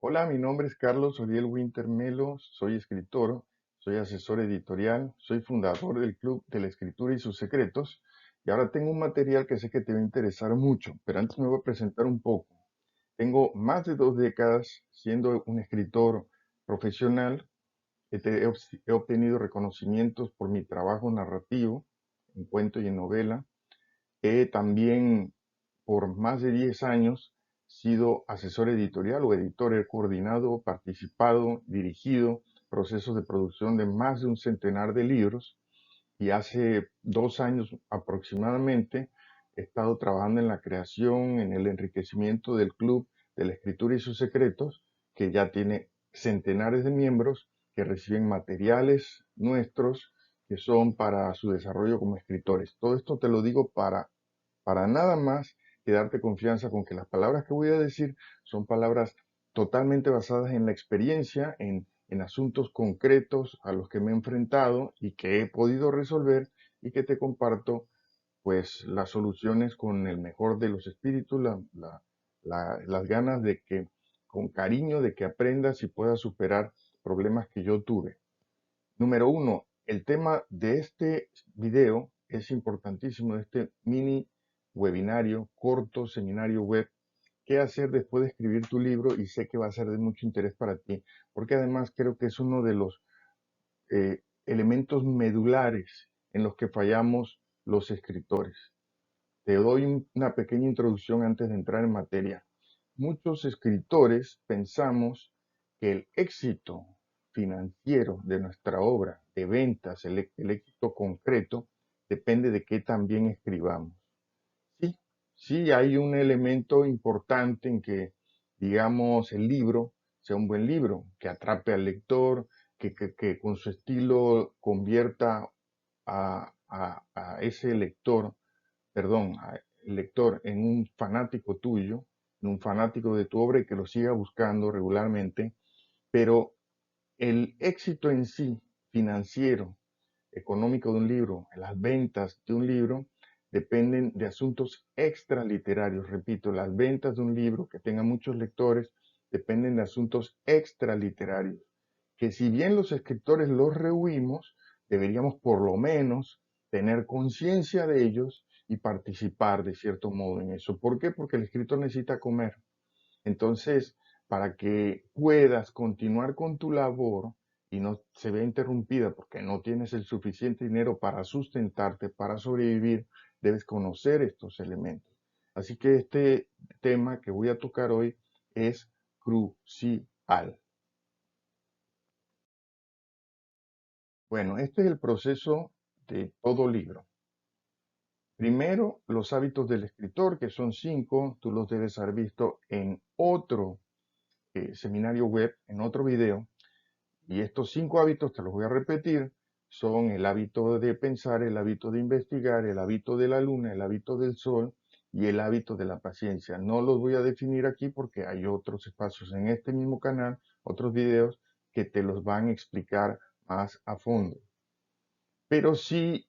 Hola, mi nombre es Carlos Oriel Winter Melo, soy escritor, soy asesor editorial, soy fundador del Club de la Escritura y sus secretos, y ahora tengo un material que sé que te va a interesar mucho, pero antes me voy a presentar un poco. Tengo más de 2 décadas siendo un escritor profesional. He obtenido reconocimientos por mi trabajo narrativo en cuento y en novela. He también por más de 10 años sido asesor editorial o editor. He coordinado, participado, dirigido procesos de producción de más de un centenar de libros, y hace 2 años aproximadamente he estado trabajando en la creación, en el enriquecimiento del Club de la Escritura y sus secretos, que ya tiene centenares de miembros que reciben materiales nuestros que son para su desarrollo como escritores. Todo esto te lo digo para nada más que darte confianza con que las palabras que voy a decir son palabras totalmente basadas en la experiencia, en asuntos concretos a los que me he enfrentado y que he podido resolver, y que te comparto pues las soluciones con el mejor de los espíritus, las ganas de que, con cariño, de que aprendas y puedas superar problemas que yo tuve. Número uno, el tema de este video es importantísimo, de este mini webinario, corto seminario web. ¿Qué hacer después de escribir tu libro? Y sé que va a ser de mucho interés para ti, porque además creo que es uno de los elementos medulares en los que fallamos los escritores. Te doy una pequeña introducción antes de entrar en materia. Muchos escritores pensamos que el éxito financiero de nuestra obra, de ventas, el éxito concreto, depende de qué tan bien escribamos. Sí, sí hay un elemento importante en que, digamos, el libro sea un buen libro, que atrape al lector, que con su estilo convierta a ese lector, perdón, al lector en un fanático tuyo, en un fanático de tu obra, y que lo siga buscando regularmente. Pero el éxito en sí, financiero, económico de un libro, las ventas de un libro, dependen de asuntos extraliterarios. Repito, las ventas de un libro que tenga muchos lectores dependen de asuntos extraliterarios, que si bien los escritores los rehuimos, deberíamos por lo menos tener conciencia de ellos y participar de cierto modo en eso. ¿Por qué? Porque el escritor necesita comer. Entonces, para que puedas continuar con tu labor y no se vea interrumpida porque no tienes el suficiente dinero para sustentarte, para sobrevivir, debes conocer estos elementos. Así que este tema que voy a tocar hoy es crucial. Bueno, este es el proceso de todo libro. Primero, los hábitos del escritor, que son 5. Tú los debes haber visto en otro seminario web, en otro video. Y estos 5 hábitos, te los voy a repetir, son el hábito de pensar, el hábito de investigar, el hábito de la luna, el hábito del sol y el hábito de la paciencia. No los voy a definir aquí porque hay otros espacios en este mismo canal, otros videos que te los van a explicar más a fondo. Pero sí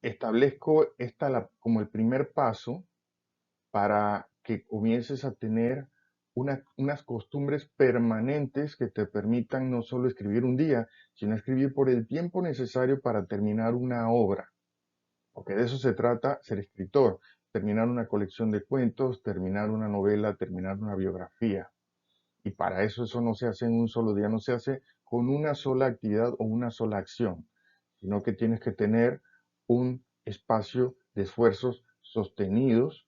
establezco como el primer paso para que comiences a tener unas costumbres permanentes que te permitan no solo escribir un día, sino escribir por el tiempo necesario para terminar una obra. Porque de eso se trata ser escritor: terminar una colección de cuentos, terminar una novela, terminar una biografía. Y para eso no se hace en un solo día, no se hace con una sola actividad o una sola acción, sino que tienes que tener un espacio de esfuerzos sostenidos,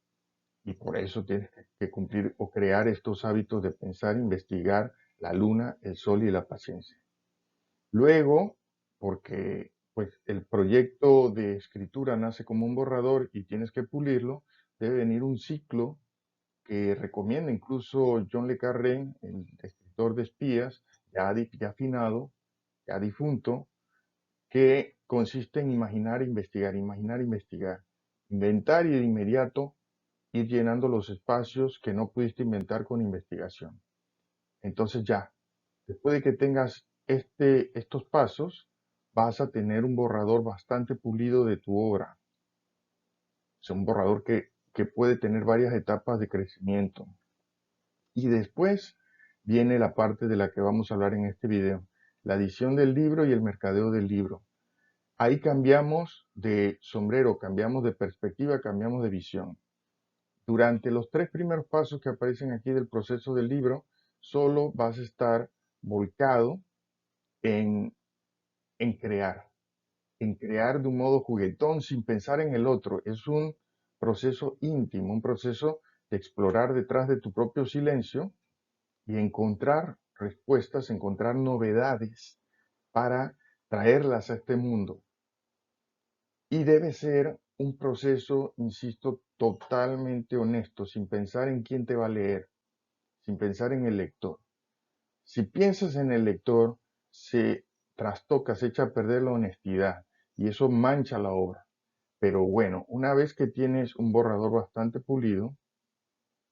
y por eso tienes que cumplir o crear estos hábitos de pensar, investigar la luna, el sol y la paciencia. Luego, porque pues el proyecto de escritura nace como un borrador y tienes que pulirlo, debe venir un ciclo que recomienda incluso John le Carré, el escritor de espías, ya afinado, ya difunto, que consiste en imaginar, imaginar, investigar, inventar y de inmediato ir llenando los espacios que no pudiste inventar con investigación. Entonces ya, después de que tengas estos pasos, vas a tener un borrador bastante pulido de tu obra. Es un borrador que puede tener varias etapas de crecimiento. Y después viene la parte de la que vamos a hablar en este video, la edición del libro y el mercadeo del libro. Ahí cambiamos de sombrero, cambiamos de perspectiva, cambiamos de visión. Durante los 3 primeros pasos que aparecen aquí del proceso del libro, solo vas a estar volcado en, en crear, en crear de un modo juguetón sin pensar en el otro. Es un proceso íntimo, un proceso de explorar detrás de tu propio silencio y encontrar respuestas, encontrar novedades para traerlas a este mundo. Y debe ser un proceso, insisto, totalmente honesto, sin pensar en quién te va a leer, sin pensar en el lector. Si piensas en el lector, se trastoca, se echa a perder la honestidad y eso mancha la obra. Pero bueno, una vez que tienes un borrador bastante pulido,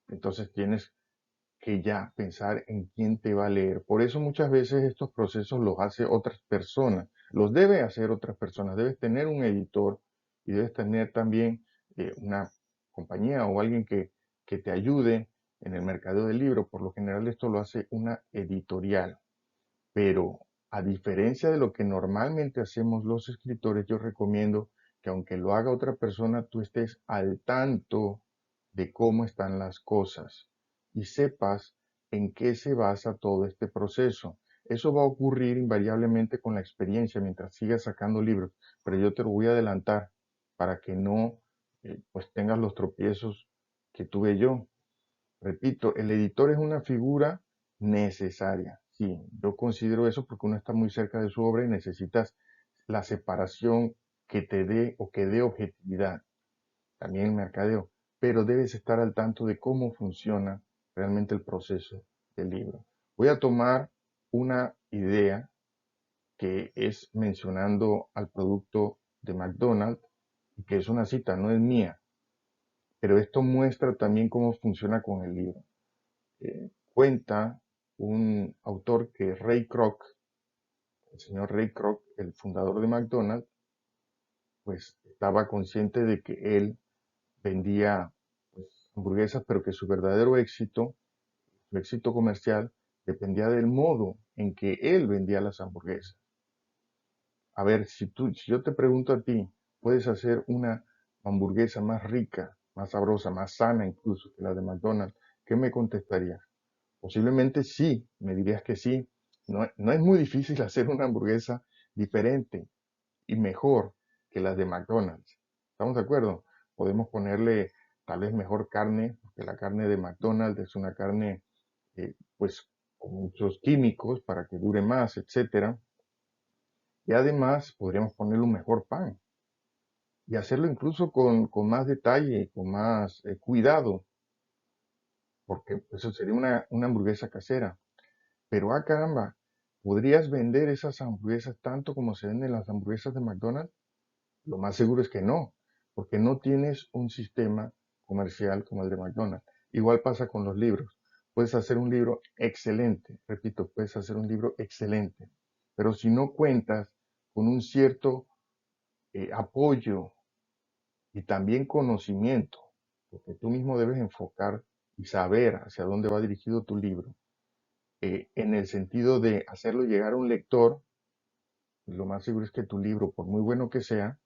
entonces tienes que ya pensar en quién te va a leer. Por eso muchas veces estos procesos los hace otras personas, los debe hacer otras personas. Debes tener un editor y debes tener también una compañía o alguien que te ayude en el mercadeo del libro. Por lo general esto lo hace una editorial. Pero a diferencia de lo que normalmente hacemos los escritores, yo recomiendo que aunque lo haga otra persona, tú estés al tanto de cómo están las cosas y sepas en qué se basa todo este proceso. Eso va a ocurrir invariablemente con la experiencia mientras sigas sacando libros, pero yo te lo voy a adelantar para que no pues tengas los tropiezos que tuve yo. Repito, el editor es una figura necesaria. Sí, yo considero eso porque uno está muy cerca de su obra y necesitas la separación que te dé o que dé objetividad. También el mercadeo. Pero debes estar al tanto de cómo funciona realmente el proceso del libro. Voy a tomar una idea que es mencionando al producto de McDonald's, que es una cita, no es mía, pero esto muestra también cómo funciona con el libro. Cuenta un autor que es Ray Kroc, el señor Ray Kroc, el fundador de McDonald's, pues estaba consciente de que él vendía pues, hamburguesas, pero que su verdadero éxito, su éxito comercial, dependía del modo en que él vendía las hamburguesas. A ver, si yo te pregunto a ti, ¿puedes hacer una hamburguesa más rica, más sabrosa, más sana incluso que la de McDonald's? ¿Qué me contestarías? Posiblemente sí, me dirías que sí. No es muy difícil hacer una hamburguesa diferente y mejor que las de McDonald's. ¿Estamos de acuerdo? Podemos ponerle tal vez mejor carne, porque la carne de McDonald's es una carne pues con muchos químicos para que dure más, etcétera. Y además podríamos ponerle un mejor pan y hacerlo incluso con más detalle, con más cuidado, porque eso sería una hamburguesa casera. Pero caramba, ¿podrías vender esas hamburguesas tanto como se venden las hamburguesas de McDonald's? Lo más seguro es que no, porque no tienes un sistema comercial como el de McDonald's. Igual pasa con los libros. Puedes hacer un libro excelente, repito, puedes hacer un libro excelente, pero si no cuentas con un cierto apoyo y también conocimiento, porque tú mismo debes enfocar y saber hacia dónde va dirigido tu libro, en el sentido de hacerlo llegar a un lector, lo más seguro es que tu libro, por muy bueno que sea,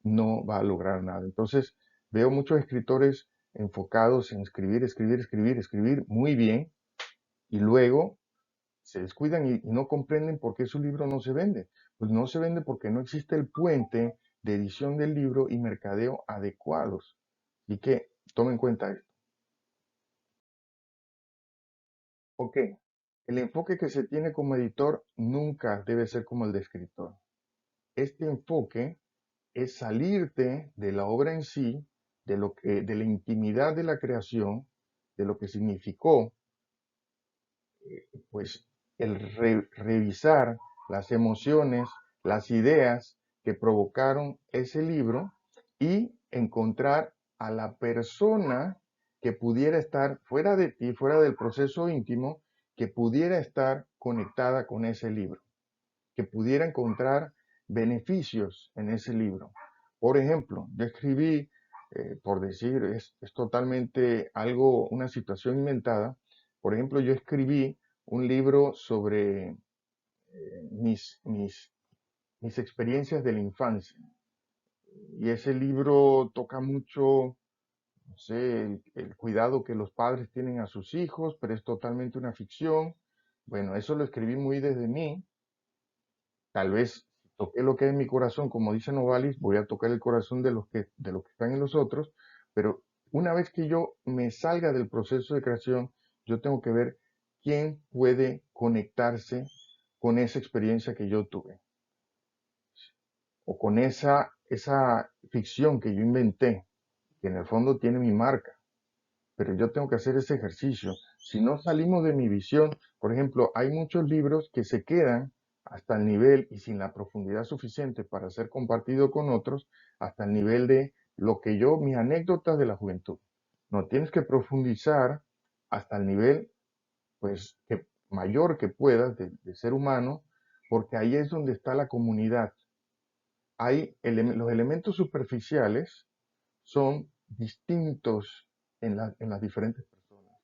no va a lograr nada. Entonces, veo muchos escritores enfocados en escribir, escribir, escribir, escribir muy bien y luego se descuidan y no comprenden por qué su libro no se vende. Pues no se vende porque no existe el puente de edición del libro y mercadeo adecuados. Y que tomen en cuenta esto. Ok, el enfoque que se tiene como editor nunca debe ser como el de escritor. Este enfoque es salirte de la obra en sí, de la intimidad de la creación, de lo que significó, pues, el revisar las emociones, las ideas que provocaron ese libro y encontrar a la persona que pudiera estar fuera de ti, fuera del proceso íntimo, que pudiera estar conectada con ese libro, que pudiera encontrar beneficios en ese libro. Por ejemplo, yo escribí, por decir, es totalmente algo, una situación inventada. Por ejemplo, yo escribí un libro sobre mis experiencias de la infancia. Y ese libro toca mucho, no sé, el cuidado que los padres tienen a sus hijos, pero es totalmente una ficción. Bueno, eso lo escribí muy desde mí. Tal vez si toqué lo que hay en mi corazón, como dice Novalis, voy a tocar el corazón de los que están en los otros, pero una vez que yo me salga del proceso de creación, yo tengo que ver quién puede conectarse con esa experiencia que yo tuve o con esa ficción que yo inventé, que en el fondo tiene mi marca, pero yo tengo que hacer ese ejercicio. Si no salimos de mi visión, por ejemplo, hay muchos libros que se quedan hasta el nivel y sin la profundidad suficiente para ser compartido con otros, hasta el nivel de lo que yo, mis anécdotas de la juventud. No, tienes que profundizar hasta el nivel, pues, que mayor que puedas de ser humano, porque ahí es donde está la comunidad. Los elementos superficiales son distintos en las diferentes personas.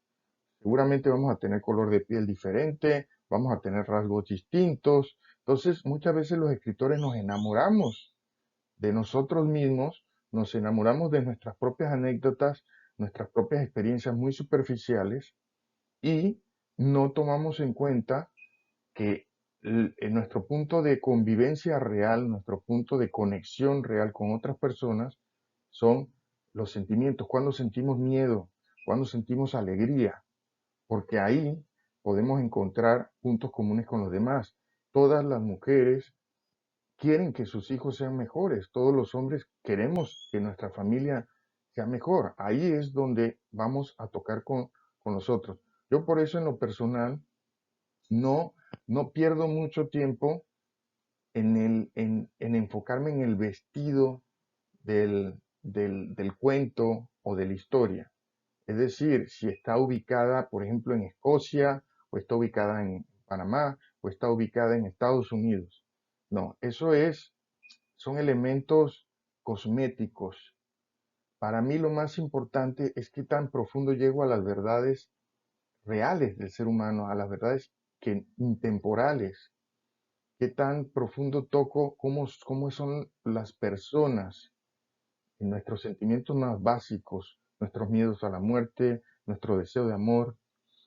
Seguramente vamos a tener color de piel diferente, vamos a tener rasgos distintos. Entonces, muchas veces los escritores nos enamoramos de nosotros mismos, nos enamoramos de nuestras propias anécdotas, nuestras propias experiencias muy superficiales y no tomamos en cuenta que en nuestro punto de convivencia real, nuestro punto de conexión real con otras personas son los sentimientos, cuando sentimos miedo, cuando sentimos alegría, porque ahí podemos encontrar puntos comunes con los demás. Todas las mujeres quieren que sus hijos sean mejores, todos los hombres queremos que nuestra familia sea mejor. Ahí es donde vamos a tocar con nosotros. Yo por eso en lo personal no, no pierdo mucho tiempo en enfocarme en el vestido del cuento o de la historia. Es decir, si está ubicada, por ejemplo, en Escocia, o está ubicada en Panamá, o está ubicada en Estados Unidos. No, son elementos cosméticos. Para mí lo más importante es qué tan profundo llego a las verdades reales del ser humano, a las verdades intemporales, qué tan profundo toco cómo son las personas en nuestros sentimientos más básicos, nuestros miedos a la muerte, nuestro deseo de amor.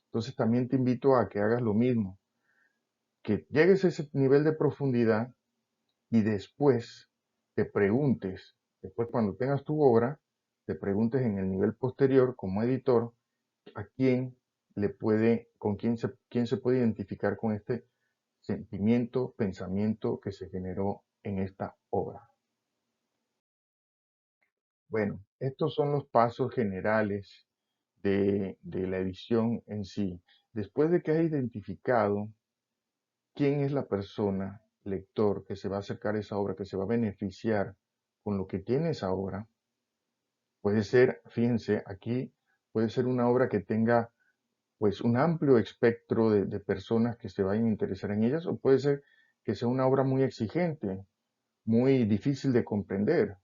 Entonces también te invito a que hagas lo mismo, que llegues a ese nivel de profundidad y después te preguntes, después cuando tengas tu obra, te preguntes en el nivel posterior como editor a quién quién se puede identificar con este sentimiento, pensamiento que se generó en esta obra. Bueno, estos son los pasos generales de la edición en sí. Después de que has identificado quién es la persona, lector, que se va a acercar a esa obra, que se va a beneficiar con lo que tiene esa obra, puede ser, fíjense, aquí puede ser una obra que tenga pues un amplio espectro de personas que se vayan a interesar en ellas, o puede ser que sea una obra muy exigente, muy difícil de comprender.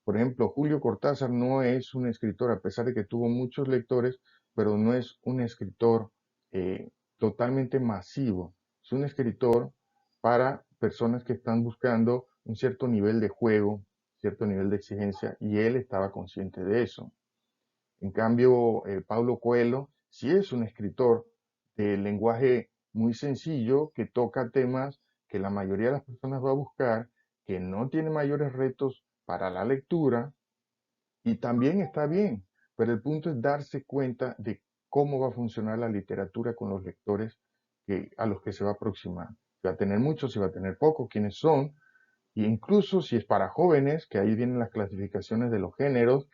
Por ejemplo, Julio Cortázar no es un escritor, a pesar de que tuvo muchos lectores, pero no es un escritor totalmente masivo. Es un escritor para personas que están buscando un cierto nivel de juego, cierto nivel de exigencia, y él estaba consciente de eso. En cambio, Paulo Coelho sí es un escritor de lenguaje muy sencillo que toca temas que la mayoría de las personas va a buscar, que no tiene mayores retos para la lectura y también está bien, pero el punto es darse cuenta de cómo va a funcionar la literatura con los lectores a los que se va a aproximar. Si va a tener muchos, si va a tener pocos, quiénes son, e incluso si es para jóvenes, que ahí vienen las clasificaciones de los géneros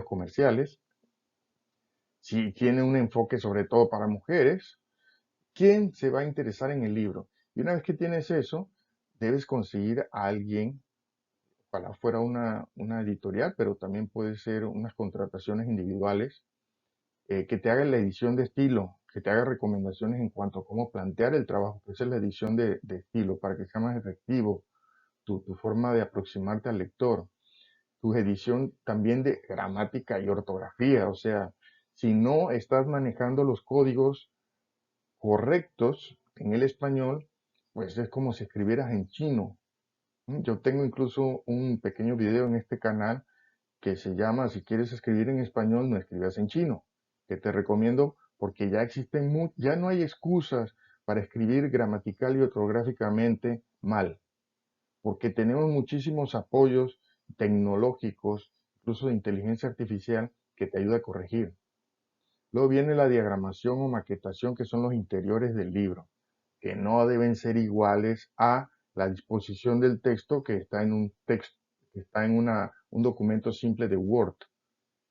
comerciales, si tiene un enfoque sobre todo para mujeres, ¿quién se va a interesar en el libro? Y una vez que tienes eso, debes conseguir a alguien, ojalá fuera una editorial, pero también puede ser unas contrataciones individuales, que te haga la edición de estilo, que te haga recomendaciones en cuanto a cómo plantear el trabajo, que esa es la edición de estilo, para que sea más efectivo tu forma de aproximarte al lector, tu edición también de gramática y ortografía, o sea, si no estás manejando los códigos correctos en el español, pues es como si escribieras en chino. Yo tengo incluso un pequeño video en este canal que se llama Si quieres escribir en español, no escribas en chino, que te recomiendo porque ya ya no hay excusas para escribir gramatical y ortográficamente mal, porque tenemos muchísimos apoyos tecnológicos, incluso de inteligencia artificial, que te ayuda a corregir. Luego viene la diagramación o maquetación, que son los interiores del libro, que no deben ser iguales a la disposición del texto que está en un texto, que está en un documento simple de Word.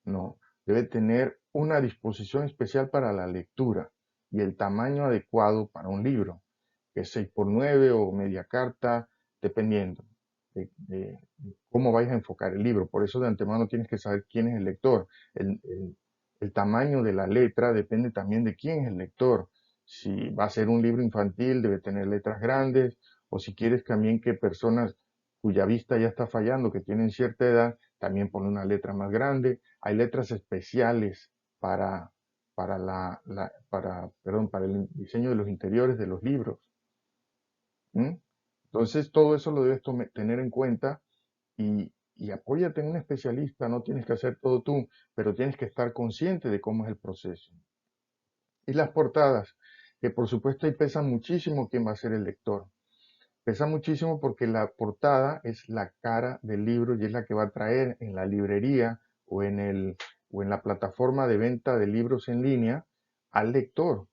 No, debe tener una disposición especial para la lectura y el tamaño adecuado para un libro, que es 6x9 o media carta, dependiendo de cómo vayas a enfocar el libro. Por eso de antemano tienes que saber quién es el lector. El tamaño de la letra depende también de quién es el lector. Si va a ser un libro infantil, debe tener letras grandes, o si quieres también que personas cuya vista ya está fallando, que tienen cierta edad, también pone una letra más grande. Hay letras especiales para el diseño de los interiores de los libros. ¿Mm? Entonces, todo eso lo debes tener en cuenta y apóyate en un especialista. No tienes que hacer todo tú, pero tienes que estar consciente de cómo es el proceso. Y las portadas, que por supuesto ahí pesa muchísimo quién va a ser el lector. Pesa muchísimo porque la portada es la cara del libro y es la que va a traer en la librería o en la plataforma de venta de libros en línea al lector.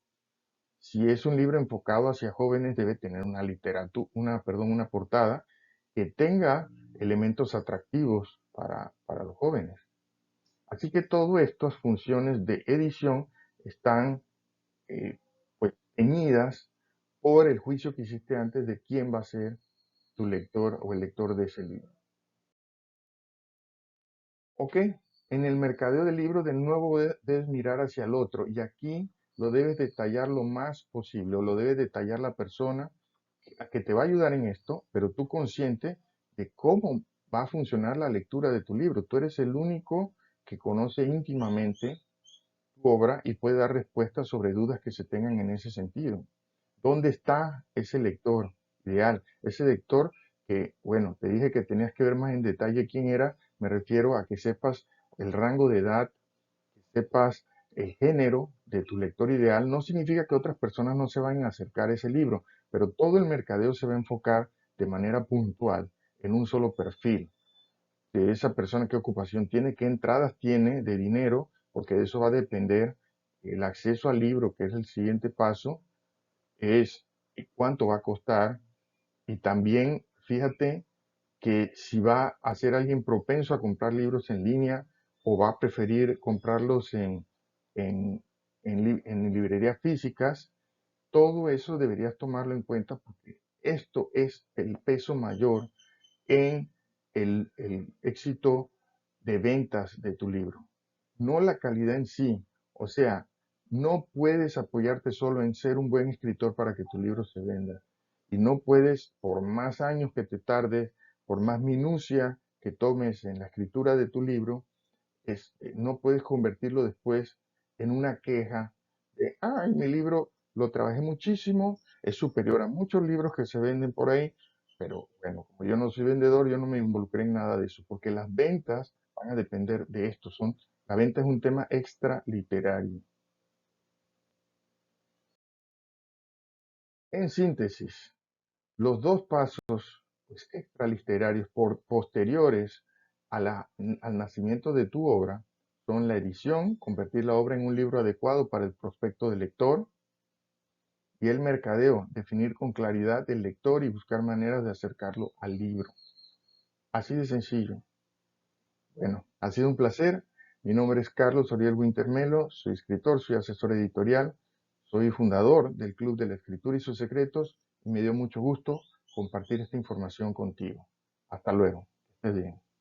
Si es un libro enfocado hacia jóvenes, debe tener una portada que tenga elementos atractivos para los jóvenes. Así que todas estas funciones de edición están pues teñidas por el juicio que hiciste antes de quién va a ser tu lector o el lector de ese libro. Ok, en el mercadeo del libro de nuevo debes mirar hacia el otro y aquí lo debes detallar lo más posible o lo debe detallar la persona que te va a ayudar en esto, pero tú consciente de cómo va a funcionar la lectura de tu libro. Tú eres el único que conoce íntimamente tu obra y puede dar respuestas sobre dudas que se tengan en ese sentido. ¿Dónde está ese lector ideal? Ese lector que, bueno, te dije que tenías que ver más en detalle quién era, me refiero a que sepas el rango de edad, que sepas el género de tu lector ideal. No significa que otras personas no se vayan a acercar a ese libro, pero todo el mercadeo se va a enfocar de manera puntual en un solo perfil de esa persona, qué ocupación tiene, qué entradas tiene de dinero, porque de eso va a depender el acceso al libro, que es el siguiente paso, es cuánto va a costar y también fíjate que si va a ser alguien propenso a comprar libros en línea o va a preferir comprarlos en, en librerías físicas, todo eso deberías tomarlo en cuenta porque esto es el peso mayor en el éxito de ventas de tu libro, no la calidad en sí. O sea, no puedes apoyarte solo en ser un buen escritor para que tu libro se venda. Y no puedes, por más años que te tardes, por más minucia que tomes en la escritura de tu libro, no puedes convertirlo después en una queja de, ay, mi libro lo trabajé muchísimo, es superior a muchos libros que se venden por ahí, pero bueno, como yo no soy vendedor, yo no me involucré en nada de eso, porque las ventas van a depender de esto. La venta es un tema extra literario. En síntesis, los dos pasos pues, extraliterarios posteriores al nacimiento de tu obra son la edición, convertir la obra en un libro adecuado para el prospecto del lector, y el mercadeo, definir con claridad el lector y buscar maneras de acercarlo al libro. Así de sencillo. Bueno, ha sido un placer. Mi nombre es Carlos Oriel Wintermelo, soy escritor, soy asesor editorial, soy fundador del Club de la Escritura y sus secretos y me dio mucho gusto compartir esta información contigo. Hasta luego. Que estés bien.